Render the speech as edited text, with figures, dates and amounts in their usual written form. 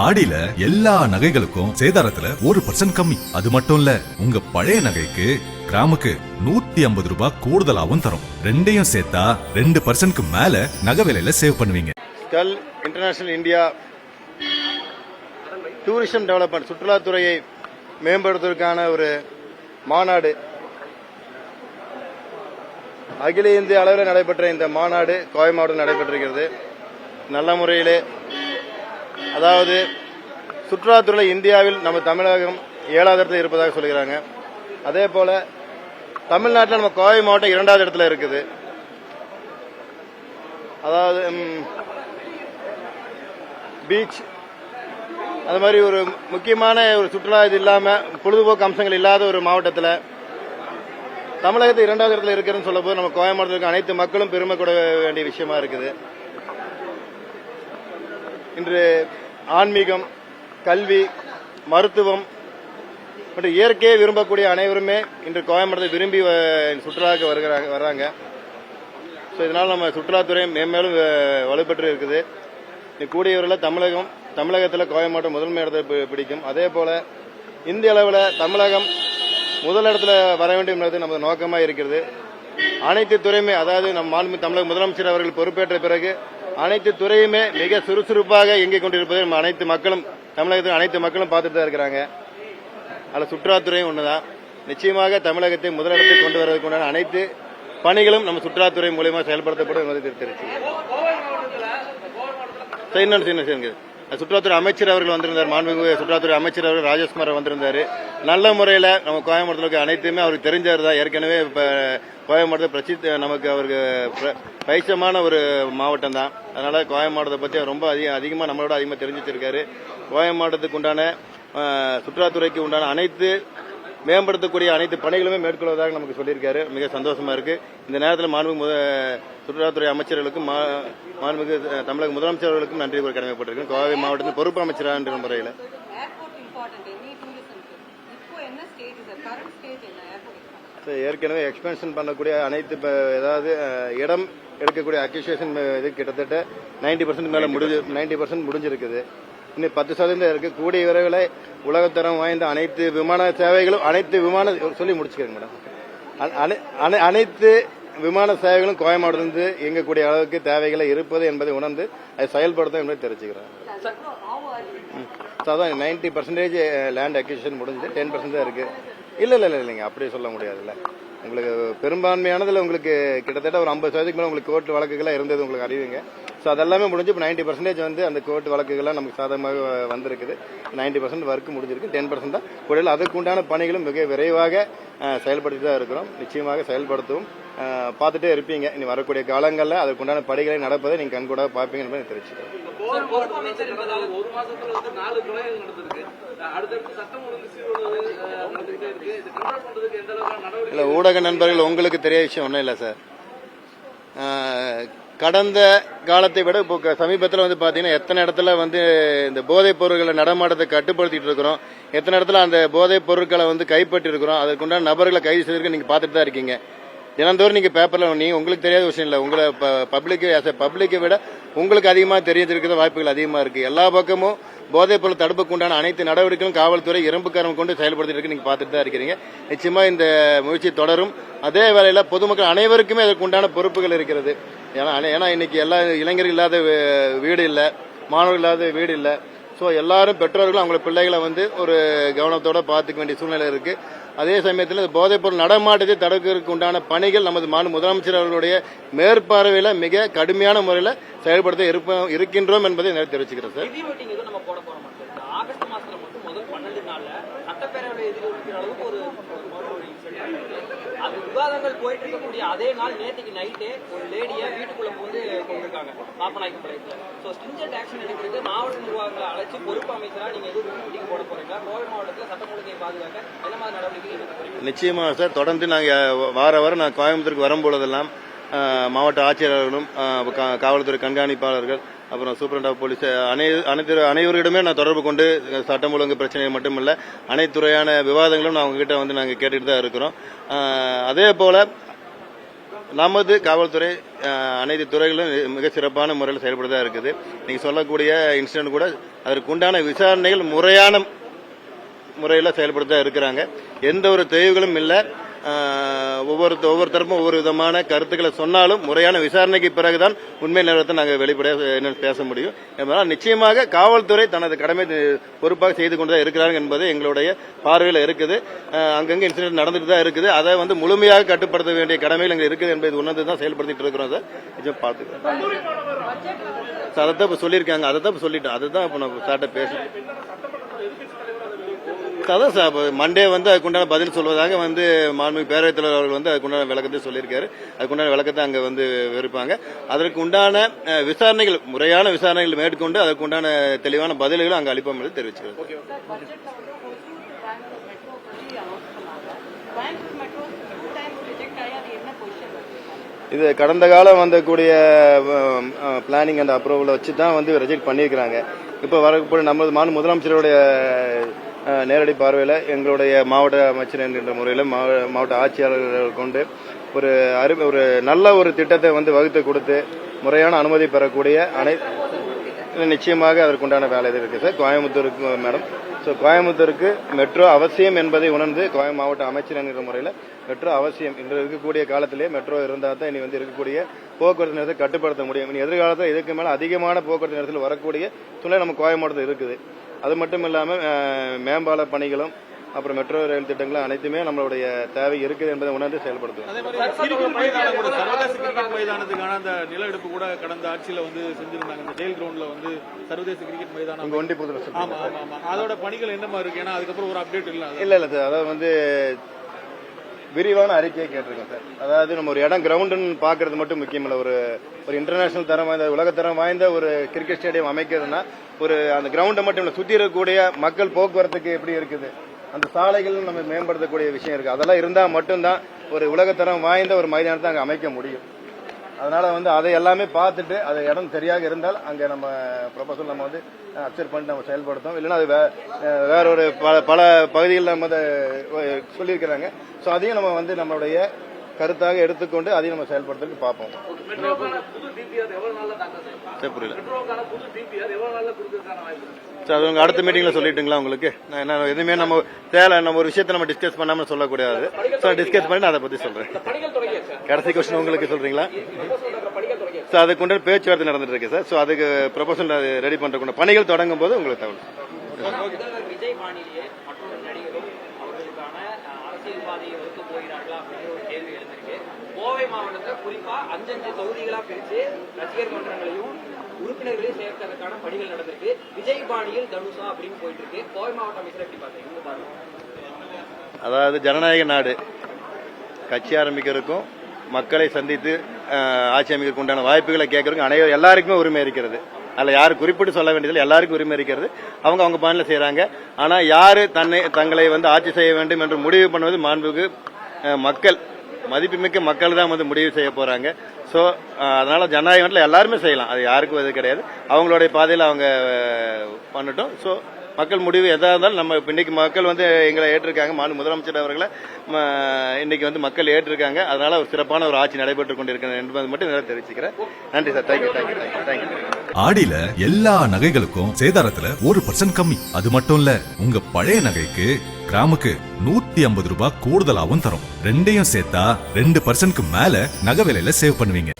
ஆடியில எல்லா நகைகளுக்கும் சேதாரத்துல 1% கம்மி. அது மட்டும் இல்ல, உங்க பழைய நகைக்கு கிராமுக்கு 150 ரூபாய் கூடுதலாவும் தரும். ரெண்டையும் சேர்த்தா 2% மேல நகை விலையில சேவ் பண்ணுவீங்க. Skal international India tourism development சுற்றுலாத்துறையை மேம்படுத்துவதற்கான ஒரு மாநாடு அகில இந்திய அளவில் நடைபெற்ற இந்த மாநாடு கோவை மாவட்டத்தில் நடைபெற்றிருக்கிறது. நல்ல முறையிலே, அதாவது சுற்றுலாத்துறை இந்தியாவில் நம்ம தமிழகம் 7வது இடத்துல இருப்பதாக சொல்கிறாங்க. அதே போல தமிழ்நாட்டில் நம்ம கோவை மாவட்டம் 2வது இடத்துல இருக்குது. அதாவது பீச் அது மாதிரி ஒரு முக்கியமான ஒரு சுற்றுலா இது இல்லாம பொழுதுபோக்கு அம்சங்கள் இல்லாத ஒரு மாவட்டத்தில் தமிழகத்தில் 2வது இடத்துல இருக்கிறதுன்னு சொல்லும் போது நம்ம கோவை மாவட்டத்தில் அனைத்து மக்களும் பெருமை கொள்ள வேண்டிய விஷயமா இருக்குது. இன்று ஆன்மீகம், கல்வி, மருத்துவம் மற்றும் இயற்கையை விரும்பக்கூடிய அனைவருமே இன்று கோவை மாவட்டத்தை விரும்பி சுற்றுலாவுக்கு வர்றாங்க. ஸோ இதனால் நம்ம சுற்றுலாத்துறை மேம்மேலும் வலுப்பெற்று இருக்குது. கூடியவரில் தமிழகத்தில் கோவை மாவட்டம் முதன்மை இடத்தை பிடிக்கும். அதே போல இந்திய அளவில் தமிழகம் முதல் இடத்துல வர வேண்டும் என்பது நமது நோக்கமாக இருக்கிறது. அனைத்து துறையுமே, அதாவது நம்ம தமிழக முதலமைச்சர் அவர்கள் பொறுப்பேற்ற பிறகு அனைத்து துறையுமே மிக சுறுசுறுப்பாக இயங்கிக் கொண்டிருப்பதை நம்ம அனைத்து மக்களும், தமிழகத்தில் அனைத்து மக்களும் பார்த்துட்டு தான் இருக்கிறாங்க. அதில் சுற்றுலாத்துறையும் ஒண்ணுதான். நிச்சயமாக தமிழகத்தை முதலிடத்தில் கொண்டு வருவதற்கு உண்டான அனைத்து பணிகளும் நம்ம சுற்றுலாத்துறை மூலமா செயல்படுத்தப்படும் என்பதை தெரிவித்து சுற்றுலாத்துறை அமைச்சர் அவர்கள் வந்திருந்தார். மாண்புமிகு சுற்றுலாத்துறை அமைச்சர் அவர்கள் ராஜேஷ்குமார் வந்திருந்தாரு. நல்ல முறையில் நம்ம கோயம்புத்தூருக்கு அனைத்துமே அவருக்கு தெரிஞ்சவர் தான். ஏற்கனவே கோயம்புத்தூர் நமக்கு அவருக்கு பைசமான ஒரு மாவட்டம் தான். அதனால கோவை மாவட்டத்தை பற்றி ரொம்ப அதிகமாக நம்மளோட அதிகமாக தெரிஞ்சு வச்சிருக்காரு. கோவை மாவட்டத்துக்கு உண்டான சுற்றுலாத்துறைக்கு உண்டான அனைத்து மேம்படுத்தக்கூடிய அனைத்து பணிகளுமே மேற்கொள்வதாக நமக்கு சொல்லியிருக்காரு. மிக சந்தோஷமா இருக்கு. இந்த நேரத்தில் மாண்புமிகு சுற்றுலாத்துறை அமைச்சர்களுக்கும் மாண்புமிகு தமிழக முதலமைச்சர்களுக்கும் நன்றி கூற கடமைப்பட்டிருக்கேன். கோவை மாவட்டத்தில் பொறுப்பு அமைச்சராக என்ற முறையில் ஏற்கனவே எக்ஸ்பென்ஷன் பண்ணக்கூடிய அனைத்து ஏதாவது இடம் எடுக்கக்கூடிய அக்யூசியேஷன் இது கிட்டத்தட்ட 90% மேல 90% முடிஞ்சிருக்குது. இன்னும் 10% இருக்கு. கூடிய விரைவில் உலகத்தரம் வாய்ந்த அனைத்து விமான சேவைகளும் சொல்லி முடிச்சுக்கிறேங்க மேடம். அனைத்து விமான சேவைகளும் கோவை மாவட்டத்திலிருந்து இயங்கக்கூடிய அளவுக்கு தேவைகளை இருப்பது என்பதை உணர்ந்து அதை செயல்படுத்தும் என்பதை தெரிவிச்சுக்கிறேன். அதான் 90% லேண்ட் அக்யூசியேஷன் முடிஞ்சு 10% தான் இருக்கு. இல்லைங்க, அப்படி சொல்ல முடியாதுல்ல. உங்களுக்கு பெரும்பான்மையானதுல உங்களுக்கு கிட்டத்தட்ட ஒரு 50% மேல உங்களுக்கு கோர்ட் வழக்குகள்லாம் இருந்தது உங்களுக்கு அறிவிங்க. ஸோ அதெல்லாமே முடிஞ்சு இப்போ 90% வந்து அந்த கோர்ட் வழக்குகள்லாம் நமக்கு சாதகமாக வந்திருக்குது. 90% ஒர்க் முடிஞ்சிருக்கு. 10% தான் கூடல. அதுக்கு உண்டான பணிகளும் மிக விரைவாக செயல்படுத்தி தான் இருக்கிறோம். நிச்சயமாக செயல்படுத்தவும் பார்த்துட்டே இருப்பீங்க. இனி வரக்கூடிய காலங்களில் அதற்குண்டான படிகளை நடப்பதை நீங்க கண்கூட பார்ப்பீங்க என்பதை தெரிவிச்சுக்கிறேன். இல்ல, ஊடக நண்பர்கள் உங்களுக்கு தெரிய விஷயம் ஒன்றும் இல்லை சார். கடந்த காலத்தை விட இப்போ சமீபத்தில் வந்து பாத்தீங்கன்னா எத்தனை இடத்துல வந்து இந்த போதைப் பொருட்களை நடமாட்டத்தை கட்டுப்படுத்திட்டு இருக்கிறோம், எத்தனை இடத்துல அந்த போதைப் பொருட்களை வந்து கைப்பற்றி இருக்கிறோம், அதற்குண்டான நபர்களை கைது செய்திருக்க நீங்க பாத்துட்டு தான் இருக்கீங்க. தினந்தோறும் நீங்க பேப்பர்ல உங்களுக்கு தெரியாத விஷயம் இல்லை. உங்களை பப்ளிக்கை விட உங்களுக்கு அதிகமாக தெரிஞ்சிருக்கிற வாய்ப்புகள் அதிகமா இருக்கு. எல்லா பக்கமும் போதைப் பொருள் தடுப்புக்கு உண்டான அனைத்து நடவடிக்கைகளும் காவல்துறை இரும்பு கரம் கொண்டு செயல்படுத்திட்டு இருக்கு. நீங்க பாத்துட்டு தான் இருக்கிறீங்க. நிச்சயமா இந்த முயற்சி தொடரும். அதே வேளையில பொதுமக்கள் அனைவருக்குமே அதற்கு உண்டான பொறுப்புகள் இருக்கிறது. ஏன்னா இன்னைக்கு எல்லா இளைஞர்கள் இல்லாத வீடு இல்லை, மாணவர்கள் இல்லாத வீடு இல்லை. ஸோ எல்லாரும் பெற்றோர்களும் அவங்கள பிள்ளைகளை வந்து ஒரு கவனத்தோட பார்த்துக்க வேண்டிய சூழ்நிலை இருக்கு. அதே சமயத்தில் போதைப் பொருள் நடமாட்டத்தை தடுக்கிறதுக்கு உண்டான பணிகள் நமது முதலமைச்சர் அவர்களுடைய மேற்பார்வையில மிக கடுமையான முறையில் செயல்படுத்த இருக்கின்றோம் என்பதை தெரிவிச்சுக்கிறேன் சார். விவாதங்கள் போயிட்டு இருக்கக்கூடிய அதே நாள் நேற்றுக்கு நைட்டே ஒரு லேடிய வீட்டுக்குள்ள வந்து கொண்டிருக்காங்க பாப்பநாயக்கம்பாளையத்துல. சோ ஸ்ட்ரிஞ்சன்ட் ஆக்ஷன் எடுக்கிறது மாவட்ட நிர்வாகங்களை அழைச்சு பொறுப்பு அமைச்சரா நீங்க எதுவும் மீட்டிங் போட போறீங்களா? கோவை மாவட்டத்தில் சட்டம் ஒழுங்கை பாதுகாக்க என்ன மாதிரி நடவடிக்கை எடுக்க போறீங்க? நிச்சயமா சார். தொடர்ந்து நாங்க வாரம் நான் கோயம்புத்தூருக்கு வரும்பொழுதெல்லாம் மாவட்ட ஆட்சியர்களும் காவல்துறை கண்காணிப்பாளர்கள் அப்புறம் சூப்பரண்ட் ஆஃப் போலீஸ் அனைவரிடமே நான் தொடர்பு கொண்டு சட்டம் ஒழுங்கு பிரச்சனை மட்டுமல்ல அனைத்து துறையான விவாதங்களும் நான் உங்ககிட்ட வந்து நாங்கள் கேட்டுட்டு தான் இருக்கிறோம். அதே போல நமது காவல்துறை அனைத்து துறைகளும் மிக சிறப்பான முறையில் செயல்படுதா இருக்குது. நீங்க சொல்லக்கூடிய இன்சிடென்ட் கூட அதற்குண்டான விசாரணைகள் முறையான முறையில் செயல்படுத்த இருக்கிறாங்க. எந்த ஒரு தெளிவுகளும் இல்லை. ஒவ்வொரு தரப்பும் ஒவ்வொரு விதமான கருத்துக்களை சொன்னாலும் முறையான விசாரணைக்கு பிறகுதான் உண்மை நிலவரத்தை நாங்கள் வெளிப்படையாக பேச முடியும். என்பதால் நிச்சயமாக காவல்துறை தனது கடமை பொறுப்பாக செய்து கொண்டு தான் இருக்கிறார்கள் என்பது எங்களுடைய பார்வையில் இருக்குது. அங்கங்கே இன்சிடென்ட் நடந்துட்டு தான் இருக்குது. அதை வந்து முழுமையாக கட்டுப்படுத்த வேண்டிய கடமைகள் எங்களுக்கு இருக்குது என்பதை உணர்ந்து தான் செயல்படுத்திட்டு இருக்கிறோம். சார் நிச்சயம் பார்த்துக்கிறோம். அதை தான் இப்போ சொல்லியிருக்காங்க. அதை தான் இப்போ சொல்லிட்டோம். அதுதான் இப்போ நம்ம சார்ட்ட பேசுகிறோம். அதான் சார் மண்டே வந்து அதுக்குண்டான பதில் சொல்வதாக வந்து மாண்புமிகு பேரவைத் தலைவர் அவர்கள் வந்து அதுக்குண்டான விளக்கத்தை சொல்லியிருக்காரு. அதுக்குண்டான விளக்கத்தை அங்கே வந்து விருப்பாங்க. அதற்கு உண்டான விசாரணைகள் முறையான விசாரணைகள் மேற்கொண்டு அதற்குண்டான தெளிவான பதில்களும் அங்கே அளிப்போம் என்று தெரிவிச்சுக்கிறேன். இது கடந்த காலம் வந்தக்கூடிய பிளானிங் அண்ட் அப்ரூவலை வச்சு தான் வந்து ரிஜெக்ட் பண்ணியிருக்கிறாங்க. இப்போ வரக்கூடிய நமது முதலமைச்சருடைய நேரடி பார்வையில் எங்களுடைய மாவட்ட அமைச்சர் என்கின்ற முறையில் மாவட்ட ஆட்சியாளர்கள் கொண்டு ஒரு நல்ல ஒரு திட்டத்தை வந்து வகுத்து கொடுத்து முறையான அனுமதி பெறக்கூடிய நிச்சயமாக அதற்குண்டான வேலை இருக்கு சார். கோயம்புத்தூருக்கு மேடம், ஸோ கோயம்புத்தூருக்கு மெட்ரோ அவசியம் என்பதை உணர்ந்து மாவட்ட அமைச்சர் என்கிற முறையில் மெட்ரோ அவசியம். இன்று இருக்கக்கூடிய காலத்திலே மெட்ரோ இருந்தால் தான் இனி வந்து இருக்கக்கூடிய போக்குவரத்து நேரத்தை கட்டுப்படுத்த முடியும். இனி எதிர்காலத்தில் இதுக்கு மேலே அதிகமான போக்குவரத்து நேரத்தில் வரக்கூடிய சூழ்நிலை நம்ம கோயம்புத்தூர் இருக்குது. அது மட்டும் இல்லாமல் மேம்பால பணிகளும் அப்புறம் மெட்ரோ ரயில் திட்டங்களும் அனைத்துமே நம்மளுடைய தேவை இருக்குது என்பதை உணர்ந்து செயல்படுத்தும். மைதானத்துக்கான அந்த நில எடுப்பு கூட கடந்த ஆட்சியில வந்து செஞ்சிருந்தாங்க. இந்த ஜெயில் கிரவுண்ட்ல வந்து சர்வதேச கிரிக்கெட் மைதானம் ஒண்டி புதுல அதோட பணிகள் என்ன மாதிரி இருக்கு? ஏன்னா அதுக்கப்புறம் ஒரு அப்டேட் இல்ல சார். அதாவது வந்து விரிவான அறிக்கையை கேட்டிருக்கோம் சார். அதாவது நம்ம ஒரு இடம் கிரவுண்டுன்னு பாக்குறது மட்டும் முக்கியம் இல்லை. ஒரு இன்டர்நேஷனல் தரம் வாய்ந்த உலகத்தரம் வாய்ந்த ஒரு கிரிக்கெட் ஸ்டேடியம் அமைக்கிறதுனா அந்த கிரவுண்டை மட்டும் இல்லை, சுற்றி இருக்கக்கூடிய மக்கள் போக்குவரத்துக்கு எப்படி இருக்குது, அந்த சாலைகள் நம்ம மேம்படுத்தக்கூடிய விஷயம் இருக்கு. அதெல்லாம் இருந்தால் மட்டும்தான் ஒரு உலகத்தரம் வாய்ந்த ஒரு மைதானத்தை அங்கே அமைக்க முடியும். அதனால வந்து அதை எல்லாமே பார்த்துட்டு அது இடம் சரியாக இருந்தால் அங்கே நம்ம ப்ரொபோசல் நம்ம வந்து அக்செப்ட் பண்ணிட்டு நம்ம செயல்படுத்தோம். இல்லைன்னா அது வேற ஒரு பல பகுதிகளில் நம்ம அதை சொல்லியிருக்கிறாங்க. ஸோ அதையும் நம்ம வந்து நம்மளுடைய கருத்தாக எடுத்துக்கொண்டு அதையும் நம்ம செயல்படுறதுக்கு பார்ப்போம். புரியல சார், அது அடுத்த மீட்டிங்ல சொல்லிட்டுங்களா உங்களுக்கு? எதுவுமே நம்ம நம்ம ஒரு விஷயத்தை நம்ம டிஸ்கஸ் பண்ணாம சொல்லக்கூடாது. ஸோ டிஸ்கஸ் பண்ணி நான் அதை பத்தி சொல்றேன். கடைசி கொஸ்டின் உங்களுக்கு சொல்றீங்களா சார்? அதுக்கு பேச்சுவார்த்தை நடந்துட்டு இருக்கு சார். ஸோ அதுக்கு ப்ரொபோசல் ரெடி பண்றதுக்கு பணிகள் தொடங்கும் போது உங்களுக்கு தகவல். விஜய் பாணியிலே மற்றொரு நடிகரும் அவர்களுக்கான அரசியல் பாதையை வகுத்து போகிறார்களா அப்படிங்கிற ஒரு கேள்வி எழுந்திருக்கு. கோவை மாவட்டத்தில் குறிப்பா 5 தொகுதிகளா பிரித்து ரசிகர் மன்றங்களையும் உறுப்பினர்களையும் சேர்க்கறதுக்கான பணிகள் நடந்திருக்கு. விஜய் பாணியில் தனுஷா அப்படின்னு போயிட்டு இருக்கு. கோவை மாவட்ட அமைச்சர் எப்படி பாருங்க? அதாவது ஜனநாயக நாடு, கட்சி ஆரம்பிக்கிறதுக்கும் மக்களை சந்தித்து ஆட்சி அமைக்கிறதுக்கு உண்டான வாய்ப்புகளை கேட்கறதுக்கும் எல்லாருக்குமே உரிமை இருக்கிறது. அதில் யாரும் குறிப்பிட்டு சொல்ல வேண்டியதில்லை, எல்லாருக்கும் உரிமை இருக்கிறது. அவங்க பாணியில் செய்யறாங்க. ஆனா யாரு தங்களை வந்து ஆட்சி செய்ய வேண்டும் என்று முடிவு பண்ணுவது மாண்புக்கு மக்கள், மதிப்புமிக்க மக்கள் தான் வந்து முடிவு செய்ய போறாங்க. ஸோ அதனால ஜனநாயகத்தில் எல்லாருமே செய்யலாம், அது யாருக்கும் இது கிடையாது. அவங்களுடைய பாதையில் அவங்க பண்ணட்டும். ஸோ மக்கள் முடிவு எதாக இருந்தாலும் நம்ம இன்னைக்கு மக்கள் வந்து எங்களை ஏற்றிருக்காங்க. முதலமைச்சர் அவர்களை இன்னைக்கு வந்து மக்கள் ஏற்றிருக்காங்க. அதனால ஒரு சிறப்பான ஒரு ஆட்சி நடைபெற்றுக் கொண்டிருக்கிறது என்பது மட்டும் நல்லா தெரிவிச்சுக்கிறேன். நன்றி சார். தேங்க்யூ. ஆடியில எல்லா நகைகளுக்கும் சேதாரத்துல 1% கம்மி. அது மட்டும் இல்ல, உங்க பழைய நகைக்கு கிராமுக்கு 150 ரூபாய் கூடுதலாவும் தரும். ரெண்டையும் சேர்த்தா 2%க்கு மேல நகை விலையில சேவ் பண்ணுவீங்க.